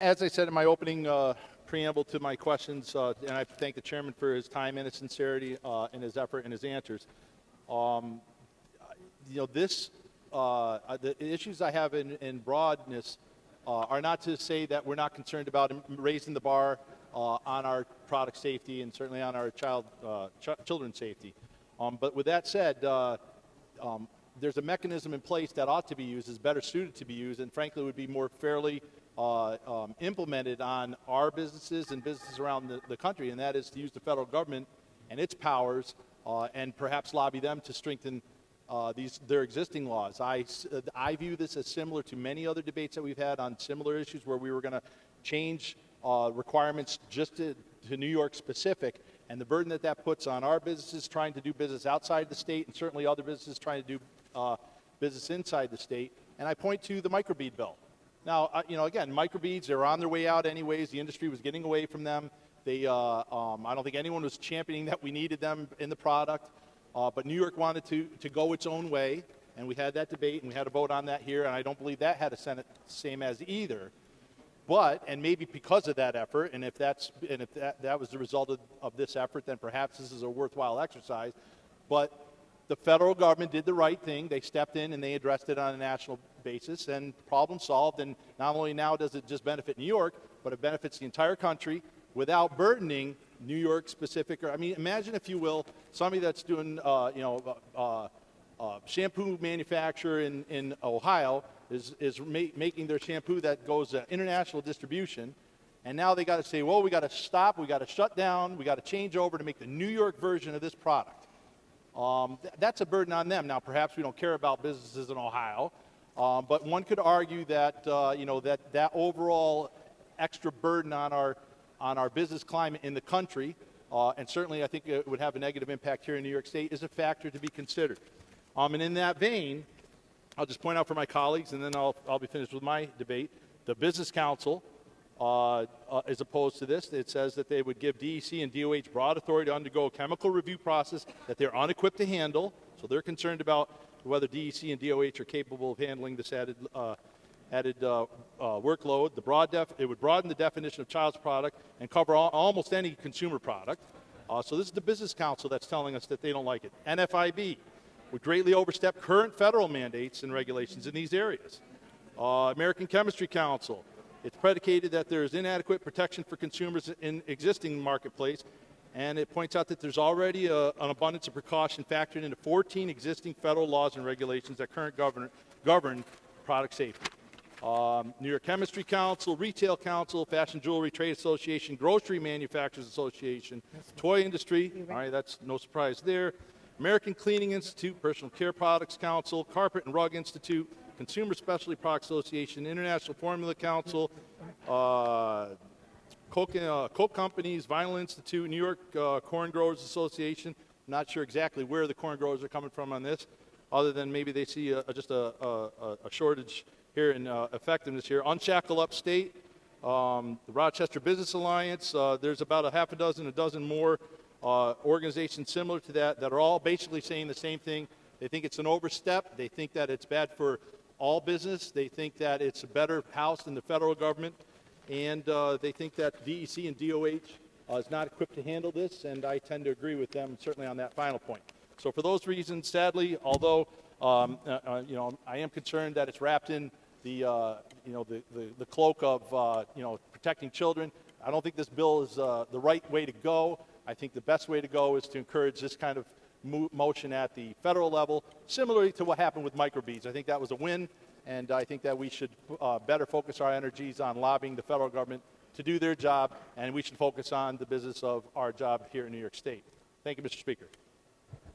As I said in my opening preamble to my questions, and I thank the chairman for his time and his sincerity and his effort and his answers. The issues I have in broadness are not to say that we're not concerned about raising the bar on our product safety and certainly on our children's safety. But with that said, there's a mechanism in place that ought to be used, is better suited to be used, and frankly would be more fairly implemented on our businesses and businesses around the country, and that is to use the federal government and its powers and perhaps lobby them to strengthen their existing laws. I view this as similar to many other debates that we've had on similar issues where we were going to change requirements just to New York specific, and the burden that puts on our businesses trying to do business outside the state and certainly other businesses trying to do business inside the state. And I point to the microbead bill. Now, again, microbeads, they're on their way out anyways. The industry was getting away from them. I don't think anyone was championing that we needed them in the product. But New York wanted to go its own way, and we had that debate, and we had a vote on that here, and I don't believe that had a Senate same as either. But, and maybe because of that effort, and if that was the result of this effort, then perhaps this is a worthwhile exercise. But the federal government did the right thing. They stepped in and they addressed it on a national basis, and problem solved. And not only now does it just benefit New York, but it benefits the entire country without burdening New York specific. I mean, imagine, if you will, somebody that's doing, shampoo manufacturer in Ohio is making their shampoo that goes international distribution, and now they got to say, well, we got to stop, we got to shut down, we got to change over to make the New York version of this product. That's a burden on them. Now, perhaps we don't care about businesses in Ohio, but one could argue that that overall extra burden on our business climate in the country, and certainly I think it would have a negative impact here in New York State, is a factor to be considered. And in that vein, I'll just point out for my colleagues, and then I'll be finished with my debate. The Business Council is opposed to this. It says that they would give DEC and DOH broad authority to undergo a chemical review process that they're unequipped to handle. So they're concerned about whether DEC and DOH are capable of handling this added workload. It would broaden the definition of child's product and cover almost any consumer product. So this is the Business Council that's telling us that they don't like it. NFIB would greatly overstep current federal mandates and regulations in these areas. American Chemistry Council, it's predicated that there is inadequate protection for consumers in existing marketplace, and it points out that there's already an abundance of precaution factored into 14 existing federal laws and regulations that currently govern product safety. New York Chemistry Council, Retail Council, Fashion Jewelry Trade Association, Grocery Manufacturers Association, Toy Industry, all right, that's no surprise there. American Cleaning Institute, Personal Care Products Council, Carpet and Rug Institute, Consumer Specialty Products Association, International Formula Council, Coke Companies, Vinyl Institute, New York Corn Growers Association. I'm not sure exactly where the corn growers are coming from on this, other than maybe they see just a shortage here in effectiveness here. Unshackle Upstate, the Rochester Business Alliance. There's about a dozen more organizations similar to that are all basically saying the same thing. They think it's an overstep. They think that it's bad for all business. They think that it's a better house than the federal government. And they think that DEC and DOH is not equipped to handle this, and I tend to agree with them, certainly on that final point. So for those reasons, sadly, although I am concerned that it's wrapped in the cloak of protecting children, I don't think this bill is the right way to go. I think the best way to go is to encourage this kind of motion at the federal level, similarly to what happened with microbeads. I think that was a win, and I think that we should better focus our energies on lobbying the federal government to do their job, and we should focus on the business of our job here in New York State. Thank you, Mr. Speaker.